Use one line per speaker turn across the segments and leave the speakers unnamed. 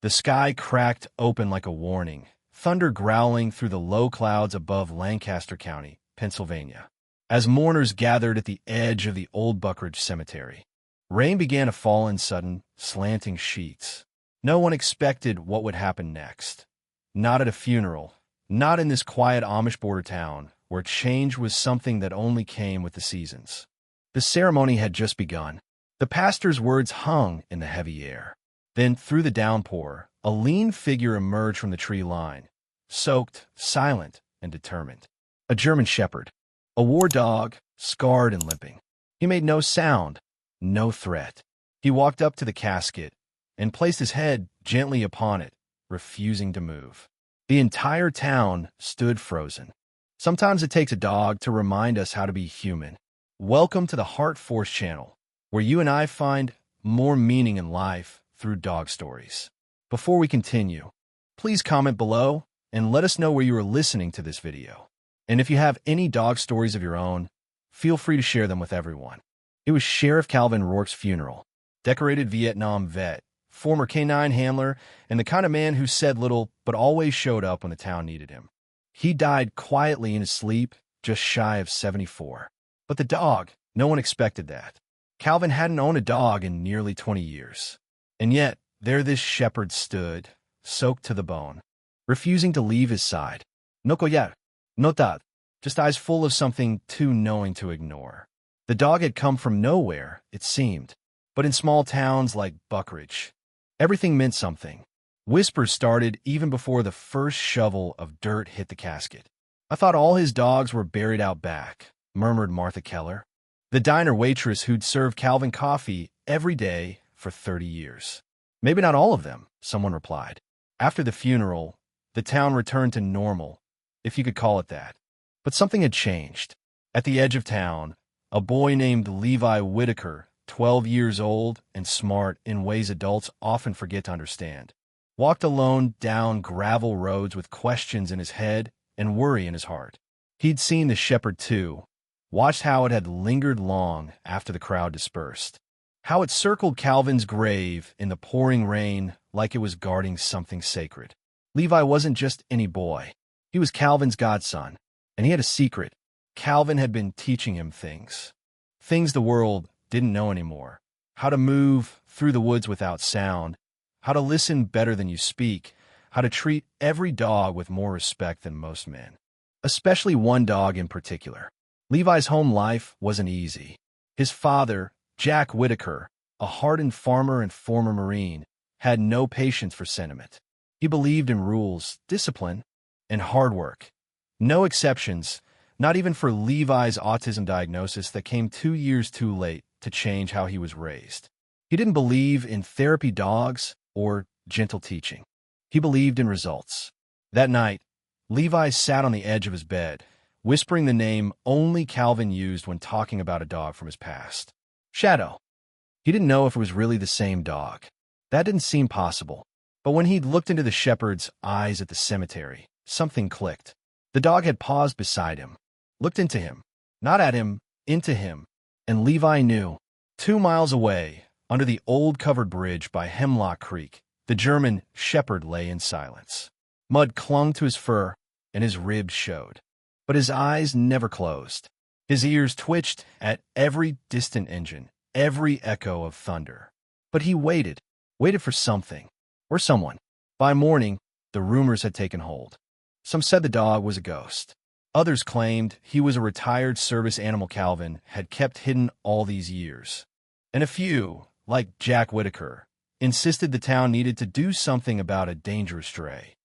The sky cracked open like a warning, thunder growling through the low clouds above Lancaster County, Pennsylvania. As mourners gathered at the edge of the old Buckridge Cemetery, rain began to fall in sudden, slanting sheets. No one expected what would happen next. Not at a funeral, not in this quiet Amish border town, where change was something that only came with the seasons. The ceremony had just begun. The pastor's words hung in the heavy air. Then, through the downpour, a lean figure emerged from the tree line, soaked, silent, and determined. A German shepherd. A war dog, scarred and limping. He made no sound, no threat. He walked up to the casket and placed his head gently upon it, refusing to move. The entire town stood frozen. Sometimes it takes a dog to remind us how to be human. Welcome to the HeartForce channel, where you and I find more meaning in life through dog stories. Before we continue, please comment below and let us know where you are listening to this video. And if you have any dog stories of your own, feel free to share them with everyone. It was Sheriff Calvin Rourke's funeral. Decorated Vietnam vet, former canine handler, and the kind of man who said little but always showed up when the town needed him. He died quietly in his sleep, just shy of 74. But the dog, no one expected that. Calvin hadn't owned a dog in nearly 20 years. And yet, there this shepherd stood, soaked to the bone, refusing to leave his side. No collar, no tad, just eyes full of something too knowing to ignore. The dog had come from nowhere, it seemed. But in small towns like Buckridge, everything meant something. Whispers started even before the first shovel of dirt hit the casket. "I thought all his dogs were buried out back," murmured Martha Keller, the diner waitress who'd served Calvin coffee every day for 30 years. "Maybe not all of them," someone replied. After the funeral, the town returned to normal, if you could call it that. But something had changed. At the edge of town, a boy named Levi Whitaker, 12 years old and smart in ways adults often forget to understand, walked alone down gravel roads with questions in his head and worry in his heart. He'd seen the shepherd too, watched how it had lingered long after the crowd dispersed, how it circled Calvin's grave in the pouring rain like it was guarding something sacred. Levi wasn't just any boy. He was Calvin's godson, and he had a secret. Calvin had been teaching him things the world didn't know anymore. How to move through the woods without sound, how to listen better than you speak, how to treat every dog with more respect than most men. Especially one dog in particular. Levi's home life wasn't easy. His father, Jack Whitaker, a hardened farmer and former Marine, had no patience for sentiment. He believed in rules, discipline, and hard work. No exceptions, not even for Levi's autism diagnosis that came 2 years too late to change how he was raised. He didn't believe in therapy dogs or gentle teaching. He believed in results. That night, Levi sat on the edge of his bed, whispering the name only Calvin used when talking about a dog from his past. Shadow. He didn't know if it was really the same dog. That didn't seem possible. But when he'd looked into the shepherd's eyes at the cemetery, something clicked. The dog had paused beside him, looked into him, not at him, into him. And Levi knew. 2 miles away, under the old covered bridge by Hemlock Creek, the German shepherd lay in silence. Mud clung to his fur, and his ribs showed. But his eyes never closed. His ears twitched at every distant engine, every echo of thunder. But he waited for something, or someone. By morning, the rumors had taken hold. Some said the dog was a ghost. Others claimed he was a retired service animal Calvin had kept hidden all these years. And a few, like Jack Whitaker, insisted the town needed to do something about a dangerous stray.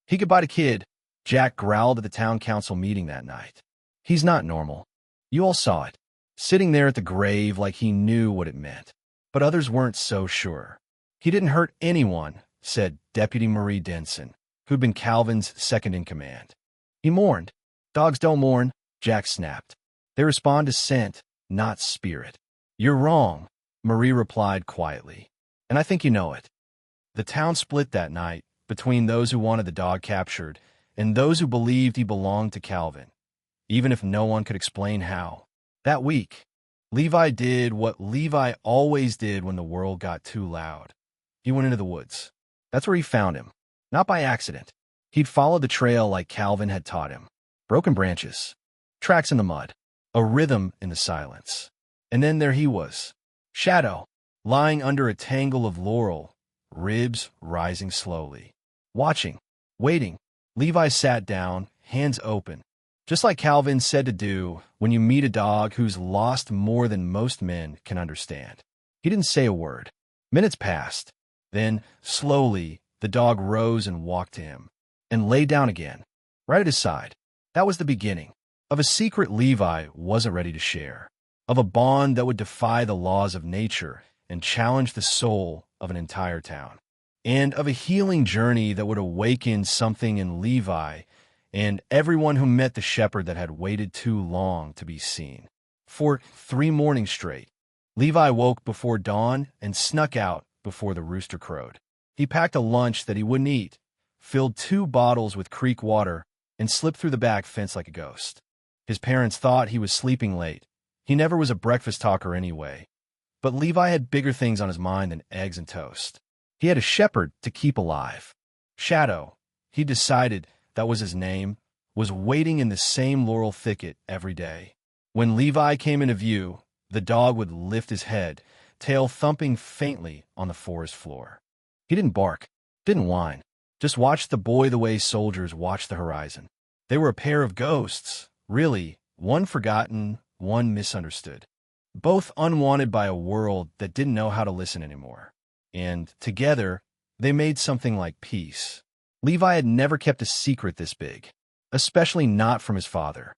"He could bite a kid," Jack growled at the town council meeting that night. "He's not normal." You all saw it, sitting there at the grave like he knew what it meant. But others weren't so sure. "He didn't hurt anyone," said Deputy Marie Denson, who'd been Calvin's second-in-command. "He mourned." "Dogs don't mourn," Jack snapped. "They respond to scent, not spirit." "You're wrong," Marie replied quietly. "And I think you know it." The town split that night between those who wanted the dog captured and those who believed he belonged to Calvin, even if no one could explain how. That week, Levi did what Levi always did when the world got too loud. He went into the woods. That's where he found him. Not by accident. He'd followed the trail like Calvin had taught him. Broken branches, tracks in the mud, a rhythm in the silence. And then there he was, Shadow, lying under a tangle of laurel, ribs rising slowly. Watching, waiting, Levi sat down, hands open, just like Calvin said to do when you meet a dog who's lost more than most men can understand. He didn't say a word. Minutes passed. Then, slowly, the dog rose and walked to him, and lay down again, right at his side. That was the beginning of a secret Levi wasn't ready to share, of a bond that would defy the laws of nature and challenge the soul of an entire town, and of a healing journey that would awaken something in Levi and everyone who met the shepherd that had waited too long to be seen. For 3 mornings straight, Levi woke before dawn and snuck out before the rooster crowed. He packed a lunch that he wouldn't eat, filled 2 bottles with creek water, and slipped through the back fence like a ghost. His parents thought he was sleeping late. He never was a breakfast talker anyway. But Levi had bigger things on his mind than eggs and toast. He had a shepherd to keep alive. Shadow, he decided that was his name, was waiting in the same laurel thicket every day. When Levi came into view, the dog would lift his head, tail thumping faintly on the forest floor. He didn't bark, didn't whine, just watched the boy the way soldiers watch the horizon. They were a pair of ghosts, really, one forgotten, one misunderstood. Both unwanted by a world that didn't know how to listen anymore. And, together, they made something like peace. Levi had never kept a secret this big, especially not from his father,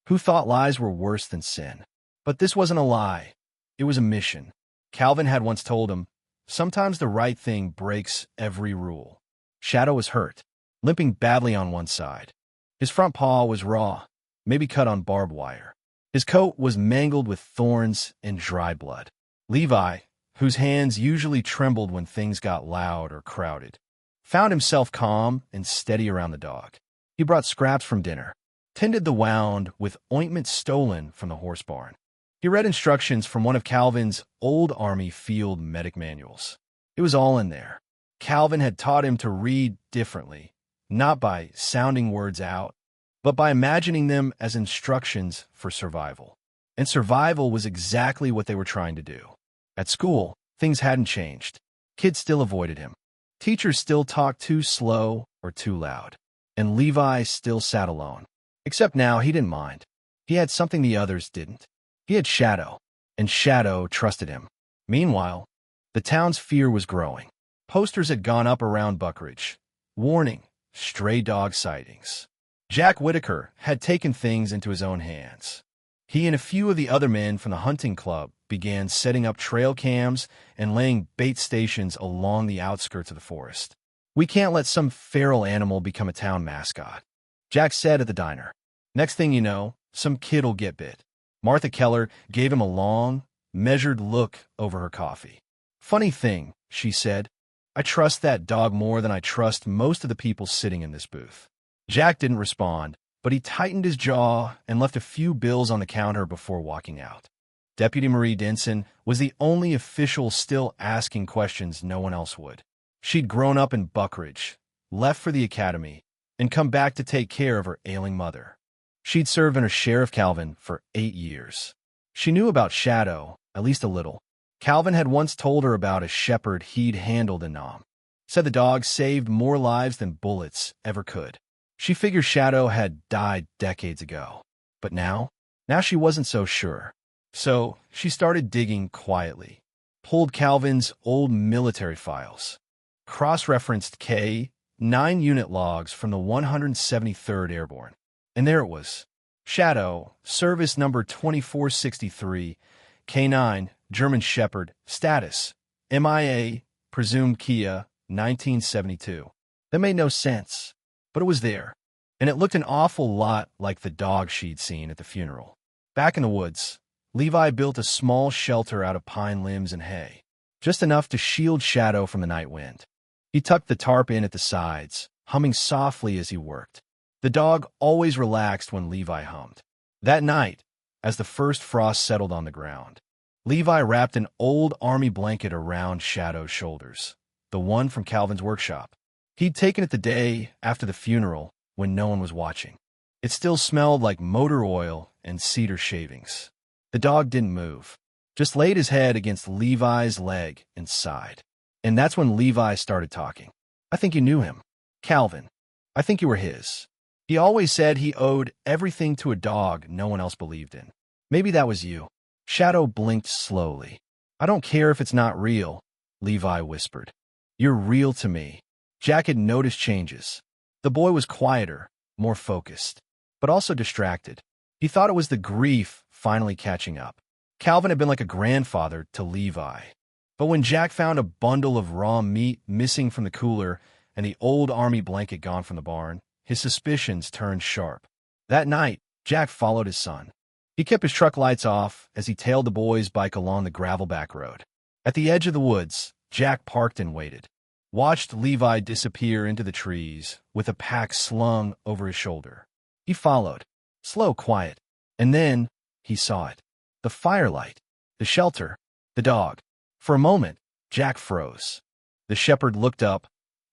who thought lies were worse than sin. But this wasn't a lie. It was a mission. Calvin had once told him, sometimes the right thing breaks every rule. Shadow was hurt, limping badly on one side. His front paw was raw, maybe cut on barbed wire. His coat was mangled with thorns and dry blood. Levi, whose hands usually trembled when things got loud or crowded, found himself calm and steady around the dog. He brought scraps from dinner, tended the wound with ointment stolen from the horse barn. He read instructions from one of Calvin's old Army field medic manuals. It was all in there. Calvin had taught him to read differently, not by sounding words out, but by imagining them as instructions for survival. And survival was exactly what they were trying to do. At school, things hadn't changed. Kids still avoided him. Teachers still talked too slow or too loud. And Levi still sat alone. Except now he didn't mind. He had something the others didn't. He had Shadow, and Shadow trusted him. Meanwhile, the town's fear was growing. Posters had gone up around Buckridge. Warning, stray dog sightings. Jack Whitaker had taken things into his own hands. He and a few of the other men from the hunting club began setting up trail cams and laying bait stations along the outskirts of the forest. We can't let some feral animal become a town mascot, Jack said at the diner. Next thing you know, some kid'll get bit. Martha Keller gave him a long, measured look over her coffee. Funny thing, she said, I trust that dog more than I trust most of the people sitting in this booth. Jack didn't respond, but he tightened his jaw and left a few bills on the counter before walking out. Deputy Marie Denson was the only official still asking questions no one else would. She'd grown up in Buckridge, left for the academy, and come back to take care of her ailing mother. She'd served under Sheriff Calvin for 8 years. She knew about Shadow, at least a little. Calvin had once told her about a shepherd he'd handled in Nam. Said the dog saved more lives than bullets ever could. She figured Shadow had died decades ago. But now she wasn't so sure. So she started digging quietly. Pulled Calvin's old military files. Cross-referenced K-9 unit logs from the 173rd Airborne. And there it was. Shadow, service number 2463, K9, German Shepherd, status, MIA, presumed Kia, 1972. That made no sense, but it was there, and it looked an awful lot like the dog she'd seen at the funeral. Back in the woods, Levi built a small shelter out of pine limbs and hay, just enough to shield Shadow from the night wind. He tucked the tarp in at the sides, humming softly as he worked. The dog always relaxed when Levi hummed. That night, as the first frost settled on the ground, Levi wrapped an old army blanket around Shadow's shoulders, the one from Calvin's workshop. He'd taken it the day after the funeral when no one was watching. It still smelled like motor oil and cedar shavings. The dog didn't move, just laid his head against Levi's leg and sighed. And that's when Levi started talking. I think you knew him. Calvin. I think you were his. He always said he owed everything to a dog no one else believed in. Maybe that was you. Shadow blinked slowly. I don't care if it's not real, Levi whispered. You're real to me. Jack had noticed changes. The boy was quieter, more focused, but also distracted. He thought it was the grief finally catching up. Calvin had been like a grandfather to Levi. But when Jack found a bundle of raw meat missing from the cooler and the old army blanket gone from the barn, his suspicions turned sharp. That night, Jack followed his son. He kept his truck lights off as he tailed the boy's bike along the gravel back road. At the edge of the woods, Jack parked and waited. Watched Levi disappear into the trees with a pack slung over his shoulder. He followed, slow, quiet, and then he saw it. The firelight, the shelter, the dog. For a moment, Jack froze. The shepherd looked up,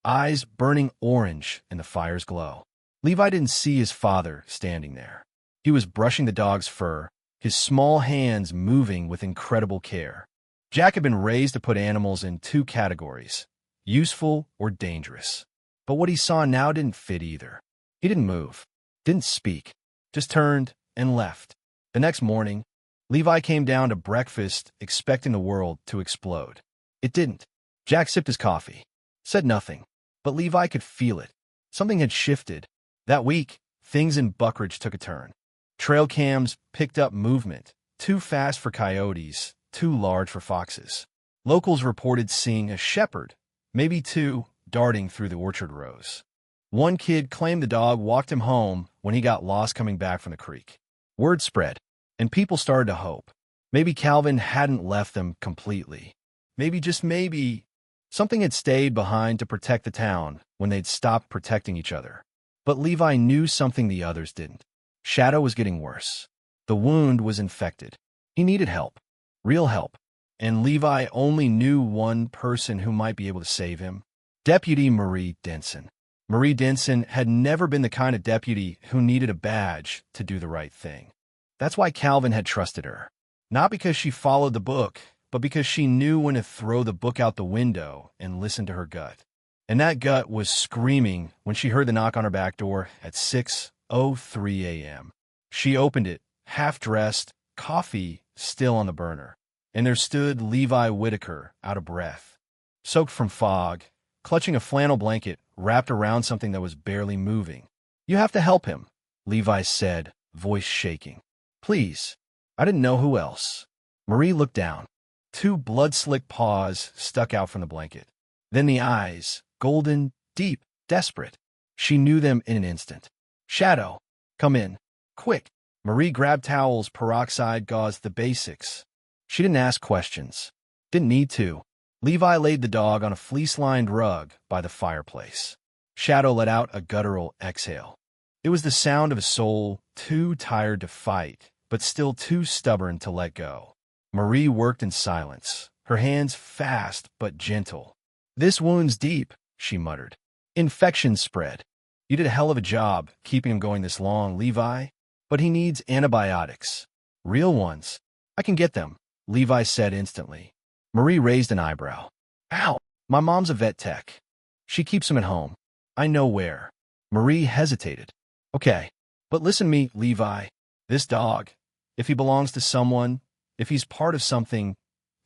eyes burning orange in the fire's glow. Levi didn't see his father standing there. He was brushing the dog's fur, his small hands moving with incredible care. Jack had been raised to put animals in two categories, useful or dangerous. But what he saw now didn't fit either. He didn't move, didn't speak, just turned and left. The next morning, Levi came down to breakfast expecting the world to explode. It didn't. Jack sipped his coffee, said nothing, but Levi could feel it. Something had shifted. That week, things in Buckridge took a turn. Trail cams picked up movement, too fast for coyotes, too large for foxes. Locals reported seeing a shepherd, maybe two, darting through the orchard rows. One kid claimed the dog walked him home when he got lost coming back from the creek. Word spread, and people started to hope. Maybe Calvin hadn't left them completely. Maybe, just maybe, something had stayed behind to protect the town when they'd stopped protecting each other. But Levi knew something the others didn't. Shadow was getting worse. The wound was infected. He needed help, real help, and Levi only knew one person who might be able to save him. Deputy Marie Denson. Marie Denson had never been the kind of deputy who needed a badge to do the right thing. That's why Calvin had trusted her. Not because she followed the book, but because she knew when to throw the book out the window and listen to her gut. And that gut was screaming when she heard the knock on her back door at 6:03 a.m. She opened it, half-dressed, coffee still on the burner. And there stood Levi Whitaker, out of breath, soaked from fog, clutching a flannel blanket wrapped around something that was barely moving. You have to help him, Levi said, voice shaking. Please. I didn't know who else. Marie looked down. Two blood-slick paws stuck out from the blanket. Then the eyes, golden, deep, desperate. She knew them in an instant. Shadow, come in. Quick. Marie grabbed towels, peroxide, gauze, the basics. She didn't ask questions. Didn't need to. Levi laid the dog on a fleece-lined rug by the fireplace. Shadow let out a guttural exhale. It was the sound of a soul too tired to fight, but still too stubborn to let go. Marie worked in silence, her hands fast but gentle. This wound's deep, she muttered. Infection spread. You did a hell of a job keeping him going this long, Levi. But he needs antibiotics. Real ones. I can get them, Levi said instantly. Marie raised an eyebrow. Ow! My mom's a vet tech. She keeps him at home. I know where. Marie hesitated. Okay, but listen to me, Levi. This dog, if he belongs to someone, if he's part of something,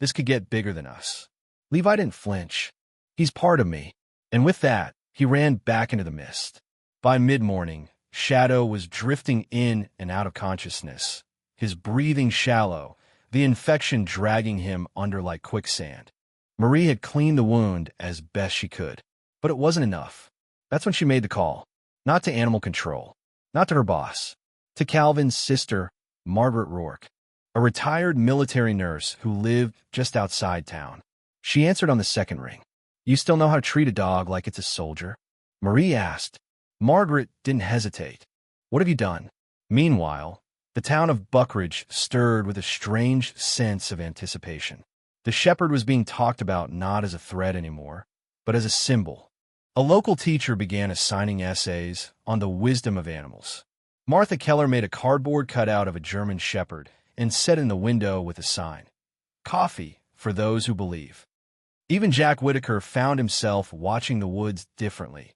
this could get bigger than us. Levi didn't flinch. He's part of me. And with that, he ran back into the mist. By mid-morning, Shadow was drifting in and out of consciousness, his breathing shallow, the infection dragging him under like quicksand. Marie had cleaned the wound as best she could, but it wasn't enough. That's when she made the call. Not to animal control, not to her boss, to Calvin's sister, Margaret Rourke, a retired military nurse who lived just outside town. She answered on the second ring. You still know how to treat a dog like it's a soldier? Marie asked. Margaret didn't hesitate. What have you done? Meanwhile, the town of Buckridge stirred with a strange sense of anticipation. The shepherd was being talked about not as a threat anymore, but as a symbol. A local teacher began assigning essays on the wisdom of animals. Martha Keller made a cardboard cutout of a German shepherd and set in the window with a sign, "Coffee for those who believe." Even Jack Whitaker found himself watching the woods differently,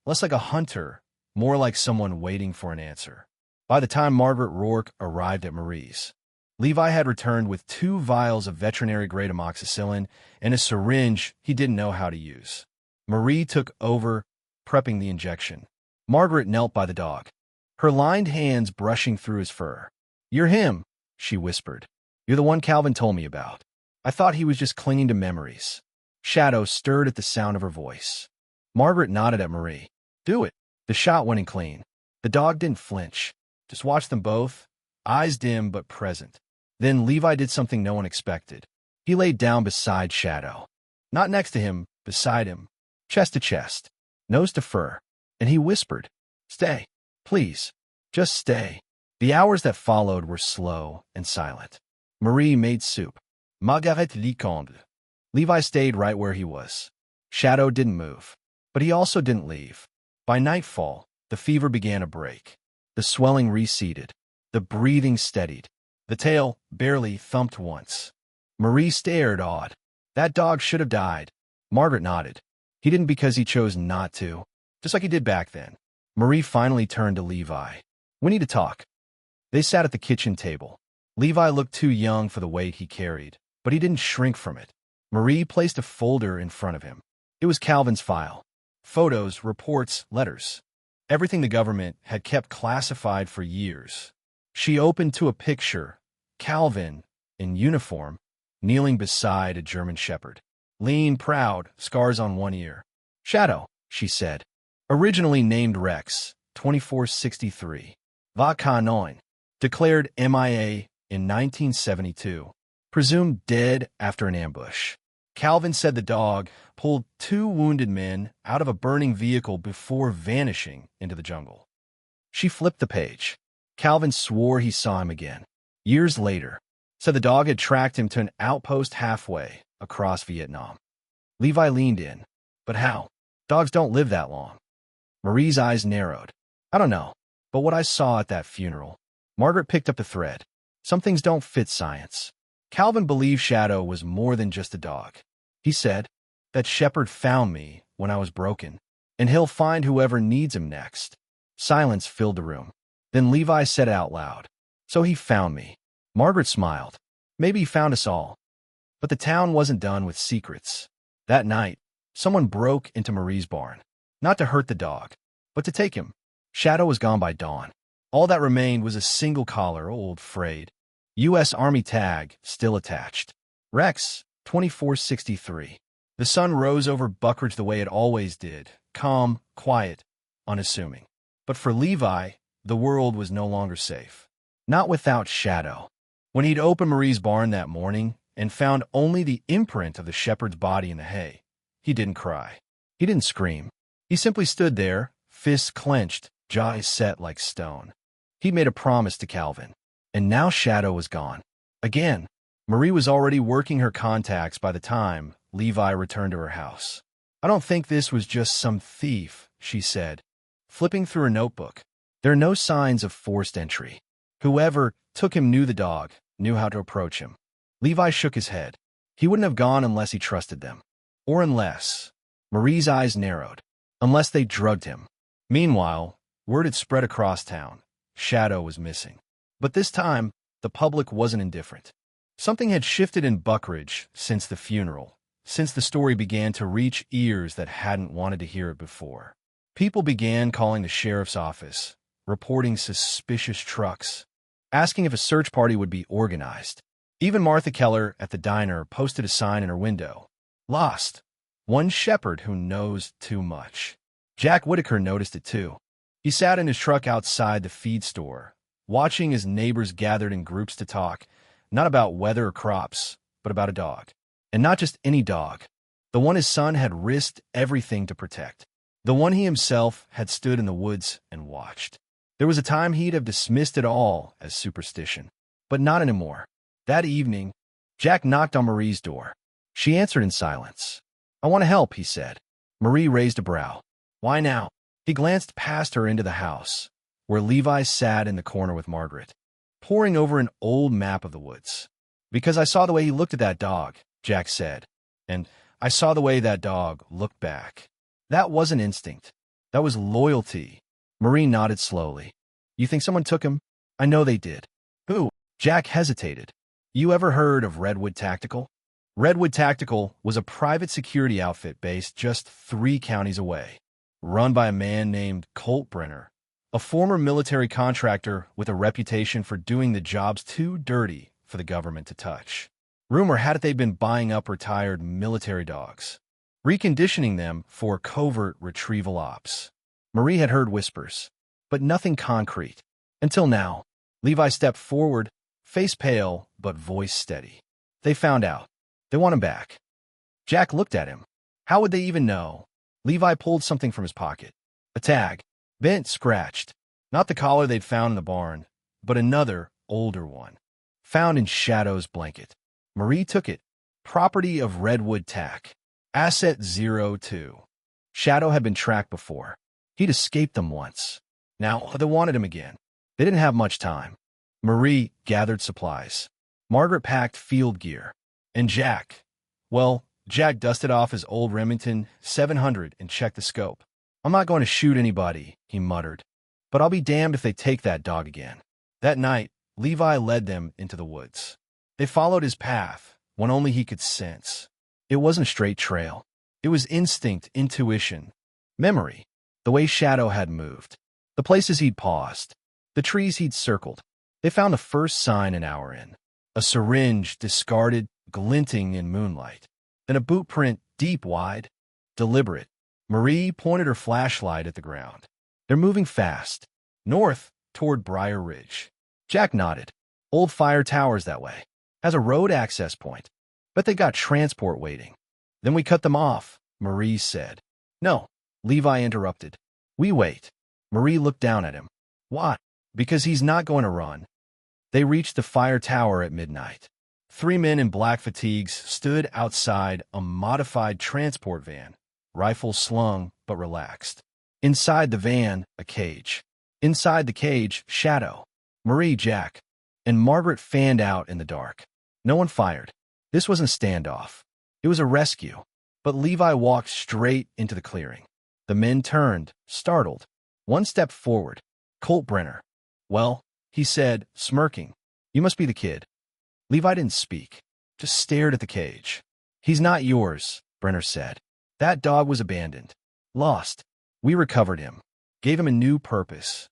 less like a hunter, more like someone waiting for an answer. By the time Margaret Rourke arrived at Marie's, Levi had returned with 2 vials of veterinary-grade amoxicillin and a syringe he didn't know how to use. Marie took over, prepping the injection. Margaret knelt by the dog, her lined hands brushing through his fur. "You're him," she whispered. "You're the one Calvin told me about. I thought he was just clinging to memories." Shadow stirred at the sound of her voice. Margaret nodded at Marie. "Do it." The shot went in clean. The dog didn't flinch. Just watched them both, eyes dim but present. Then Levi did something no one expected. He laid down beside Shadow. Not next to him, beside him. Chest to chest, nose to fur, and he whispered, "Stay, please, just stay." The hours that followed were slow and silent. Marie made soup. Margaret liquide. Levi stayed right where he was. Shadow didn't move, but he also didn't leave. By nightfall, the fever began to break. The swelling receded. The breathing steadied. The tail barely thumped once. Marie stared, awed. "That dog should have died." Margaret nodded. "He didn't because he chose not to, just like he did back then." Marie finally turned to Levi. "We need to talk." They sat at the kitchen table. Levi looked too young for the weight he carried, but he didn't shrink from it. Marie placed a folder in front of him. It was Calvin's file. Photos, reports, letters. Everything the government had kept classified for years. She opened to a picture, Calvin, in uniform, kneeling beside a German shepherd. Lean, proud, scars on one ear. "Shadow," she said. "Originally named Rex, 2463. Va declared MIA in 1972. Presumed dead after an ambush." Calvin said the dog pulled 2 wounded men out of a burning vehicle before vanishing into the jungle. She flipped the page. Calvin swore he saw him again. Years later, said the dog had tracked him to an outpost halfway across Vietnam. Levi leaned in. "But how? Dogs don't live that long." Marie's eyes narrowed. "I don't know, but what I saw at that funeral." Margaret picked up the thread. "Some things don't fit science." Calvin believed Shadow was more than just a dog. He said, "That shepherd found me when I was broken, and he'll find whoever needs him next." Silence filled the room. Then Levi said out loud, "So he found me." Margaret smiled. "Maybe he found us all." But the town wasn't done with secrets. That night, someone broke into Marie's barn, not to hurt the dog, but to take him. Shadow was gone by dawn. All that remained was a single collar, old, frayed. U.S. Army tag still attached. Rex, 2463. The sun rose over Buckridge the way it always did, calm, quiet, unassuming. But for Levi, the world was no longer safe. Not without Shadow. When he'd opened Marie's barn that morning and found only the imprint of the shepherd's body in the hay, he didn't cry. He didn't scream. He simply stood there, fists clenched, jaws set like stone. He'd made a promise to Calvin, and now Shadow was gone. Again. Marie was already working her contacts by the time Levi returned to her house. "I don't think this was just some thief," she said, flipping through her notebook. "There are no signs of forced entry. Whoever took him knew the dog, knew how to approach him." Levi shook his head. He wouldn't have gone unless he trusted them. Or unless... Marie's eyes narrowed. Unless they drugged him. Meanwhile, word had spread across town. Shadow was missing. But this time, the public wasn't indifferent. Something had shifted in Buckridge since the funeral, since the story began to reach ears that hadn't wanted to hear it before. People began calling the sheriff's office, reporting suspicious trucks, asking if a search party would be organized. Even Martha Keller at the diner posted a sign in her window. "Lost. One shepherd who knows too much." Jack Whitaker noticed it too. He sat in his truck outside the feed store, watching as neighbors gathered in groups to talk, not about weather or crops, but about a dog. And not just any dog. The one his son had risked everything to protect. The one he himself had stood in the woods and watched. There was a time he'd have dismissed it all as superstition. But not anymore. That evening, Jack knocked on Marie's door. She answered in silence. "I want to help," he said. Marie raised a brow. Why now? He glanced past her into the house, where Levi sat in the corner with Margaret, poring over an old map of the woods. Because I saw the way he looked at that dog, Jack said, and I saw the way that dog looked back. That wasn't instinct. That was loyalty. Marie nodded slowly. You think someone took him? I know they did. Who? Jack hesitated. You ever heard of Redwood Tactical? Redwood Tactical was a private security outfit based just 3 counties away, run by a man named Colt Brenner, a former military contractor with a reputation for doing the jobs too dirty for the government to touch. Rumor had it they'd been buying up retired military dogs, reconditioning them for covert retrieval ops. Marie had heard whispers, but nothing concrete. Until now. Levi stepped forward, face pale but voice steady. They found out. They want him back. Jack looked at him. How would they even know? Levi pulled something from his pocket. A tag. Bent, scratched. Not the collar they'd found in the barn, but another, older one. Found in Shadow's blanket. Marie took it. Property of Redwood Tack. Asset 02. Shadow had been tracked before. He'd escaped them once. Now they wanted him again. They didn't have much time. Marie gathered supplies. Margaret packed field gear. And Jack, well, Jack dusted off his old Remington 700 and checked the scope. I'm not going to shoot anybody, he muttered. But I'll be damned if they take that dog again. That night, Levi led them into the woods. They followed his path, one only he could sense. It wasn't a straight trail. It was instinct, intuition, memory, the way Shadow had moved, the places he'd paused, the trees he'd circled. They found the first sign an hour in. A syringe discarded, glinting in moonlight. Then a boot print, deep, wide, deliberate. Marie pointed her flashlight at the ground. They're moving fast, north toward Briar Ridge. Jack nodded. Old fire towers that way. Has a road access point. Bet they got transport waiting. Then we cut them off, Marie said. No, Levi interrupted. We wait. Marie looked down at him. Why? Because he's not going to run. They reached the fire tower at midnight. 3 men in black fatigues stood outside a modified transport van, rifles slung but relaxed. Inside the van, a cage. Inside the cage, Shadow, Marie, Jack, and Margaret fanned out in the dark. No one fired. This wasn't a standoff. It was a rescue. But Levi walked straight into the clearing. The men turned, startled. One stepped forward. Colt Brenner. Well, he said, smirking. You must be the kid. Levi didn't speak, just stared at the cage. He's not yours, Brenner said. That dog was abandoned. Lost. We recovered him. Gave him a new purpose.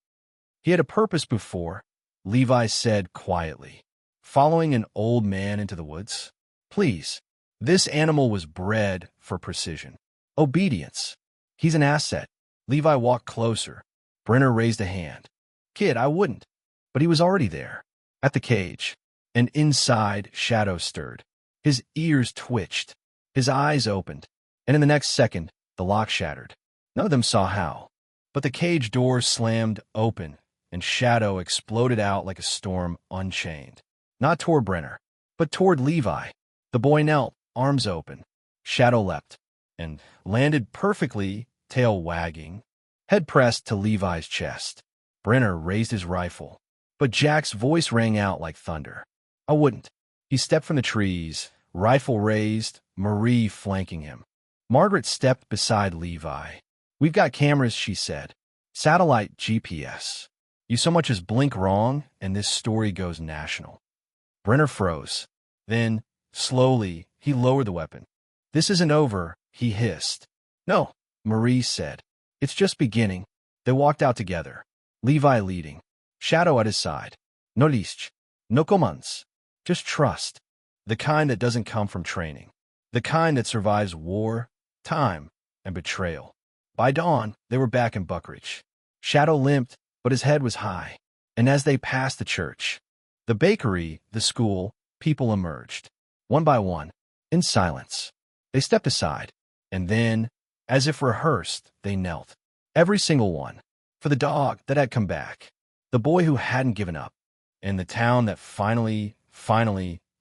He had a purpose before, Levi said quietly. Following an old man into the woods? Please. This animal was bred for precision. Obedience. He's an asset. Levi walked closer. Brenner raised a hand. Kid, I wouldn't. But he was already there, at the cage. And inside, Shadow stirred. His ears twitched. His eyes opened. And in the next second, the lock shattered. None of them saw how. But the cage door slammed open, and Shadow exploded out like a storm unchained. Not toward Brenner, but toward Levi. The boy knelt, arms open. Shadow leapt, and landed perfectly, tail wagging, head pressed to Levi's chest. Brenner raised his rifle, but Jack's voice rang out like thunder. I wouldn't. He stepped from the trees, rifle raised, Marie flanking him. Margaret stepped beside Levi. We've got cameras, she said. Satellite GPS. You so much as blink wrong, and this story goes national. Brenner froze. Then, slowly, he lowered the weapon. This isn't over, he hissed. No, Marie said. It's just beginning. They walked out together, Levi leading, Shadow at his side. No lashed. No commands. Just trust. The kind that doesn't come from training. The kind that survives war, time, and betrayal. By dawn, they were back in Buckridge. Shadow limped, but his head was high. And as they passed the church, the bakery, the school, people emerged. One by one, in silence. They stepped aside, and then, as if rehearsed, they knelt. Every single one. For the dog that had come back. The boy who hadn't given up. And the town that finally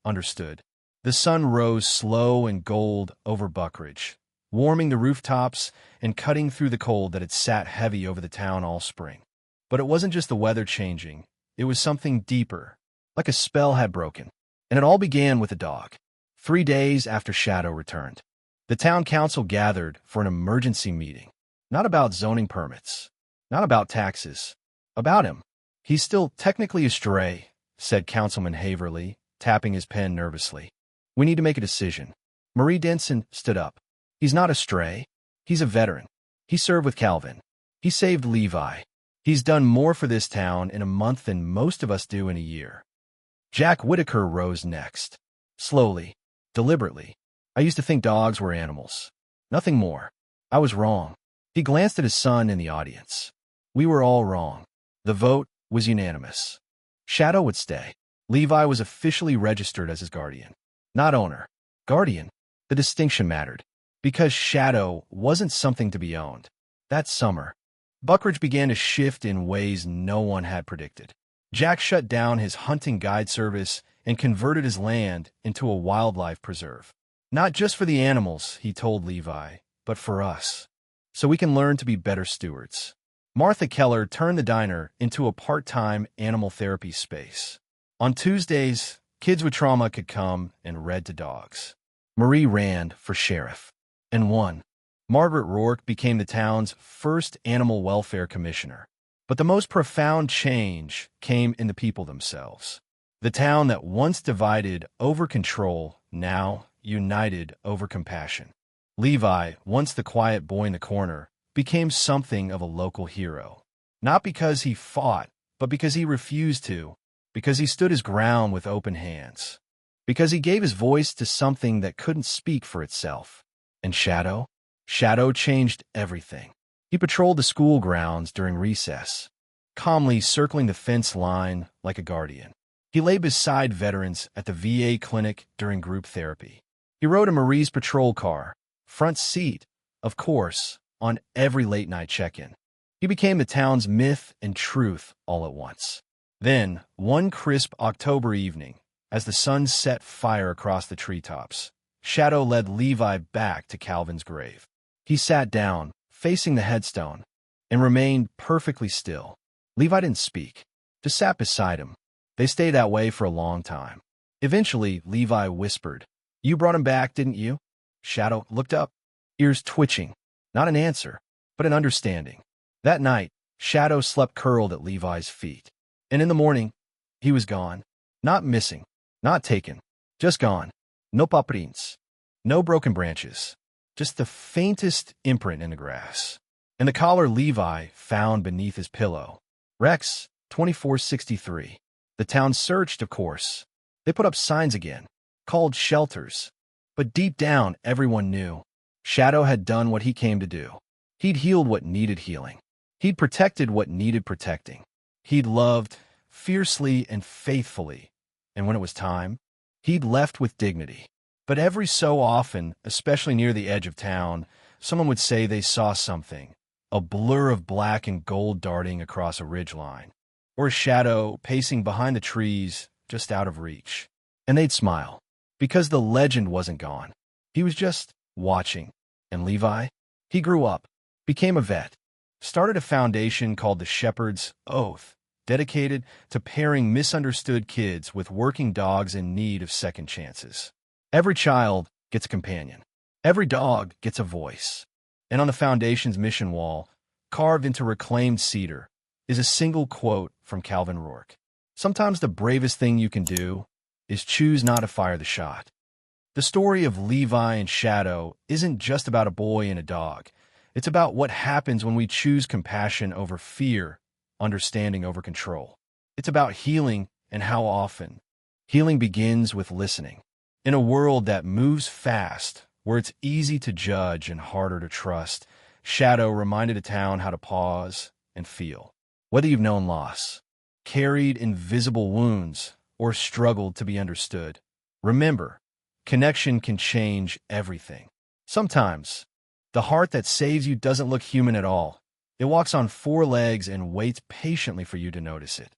understood. The sun rose slow and gold over Buckridge. warming the rooftops and cutting through the cold that had sat heavy over the town all spring. But it wasn't just the weather changing. It was something deeper, like a spell had broken. And it all began with a dog. 3 days after Shadow returned, the town council gathered for an emergency meeting. Not about zoning permits, not about taxes, about him. "He's still technically a stray," said Councilman Haverly, tapping his pen nervously. "We need to make a decision." Marie Denson stood up. "He's not a stray. He's a veteran. He served with Calvin. He saved Levi. He's done more for this town in a month than most of us do in a year." Jack Whitaker rose next. Slowly, deliberately. "I used to think dogs were animals. Nothing more. I was wrong." He glanced at his son in the audience. "We were all wrong." The vote was unanimous. Shadow would stay. Levi was officially registered as his guardian. Not owner. Guardian. The distinction mattered. Because Shadow wasn't something to be owned. That summer, Buckridge began to shift in ways no one had predicted. Jack shut down his hunting guide service and converted his land into a wildlife preserve. "Not just for the animals," he told Levi, "but for us. So we can learn to be better stewards." Martha Keller turned the diner into a part-time animal therapy space. On Tuesdays, kids with trauma could come and read to dogs. Marie ran for sheriff and won. Margaret Rourke became the town's first animal welfare commissioner. But the most profound change came in the people themselves. The town that once divided over control now united over compassion. Levi, once the quiet boy in the corner, became something of a local hero. Not because he fought, but because he refused to, because he stood his ground with open hands, because he gave his voice to something that couldn't speak for itself. And Shadow? Shadow changed everything. He patrolled the school grounds during recess, calmly circling the fence line like a guardian. He lay beside veterans at the VA clinic during group therapy. He rode in Marie's patrol car, front seat, of course, on every late-night check-in. He became the town's myth and truth all at once. Then, one crisp October evening, as the sun set fire across the treetops, Shadow led Levi back to Calvin's grave. He sat down, facing the headstone, and remained perfectly still. Levi didn't speak, just sat beside him. They stayed that way for a long time. Eventually, Levi whispered, "You brought him back, didn't you?" Shadow looked up, ears twitching. Not an answer, but an understanding. That night, Shadow slept curled at Levi's feet. And in the morning, he was gone. Not missing, not taken, just gone. No paprints, no broken branches, just the faintest imprint in the grass. And the collar Levi found beneath his pillow. Rex, 2463. The town searched, of course. They put up signs again, called shelters. But deep down, everyone knew. Shadow had done what he came to do. He'd healed what needed healing. He'd protected what needed protecting. He'd loved fiercely and faithfully. And when it was time, he'd left with dignity. But every so often, especially near the edge of town, someone would say they saw something, a blur of black and gold darting across a ridgeline, or a shadow pacing behind the trees just out of reach. And they'd smile, because the legend wasn't gone. He was just watching. And Levi? He grew up, became a vet, started a foundation called the Shepherd's Oath, dedicated to pairing misunderstood kids with working dogs in need of second chances. Every child gets a companion. Every dog gets a voice. And on the foundation's mission wall, carved into reclaimed cedar, is a single quote from Calvin Rourke. Sometimes the bravest thing you can do is choose not to fire the shot. The story of Levi and Shadow isn't just about a boy and a dog. It's about what happens when we choose compassion over fear, understanding over control. It's about healing and how often. Healing begins with listening. In a world that moves fast, where it's easy to judge and harder to trust, Shadow reminded a town how to pause and feel. Whether you've known loss, carried invisible wounds, or struggled to be understood, remember, connection can change everything. Sometimes, the heart that saves you doesn't look human at all. It walks on 4 legs and waits patiently for you to notice it.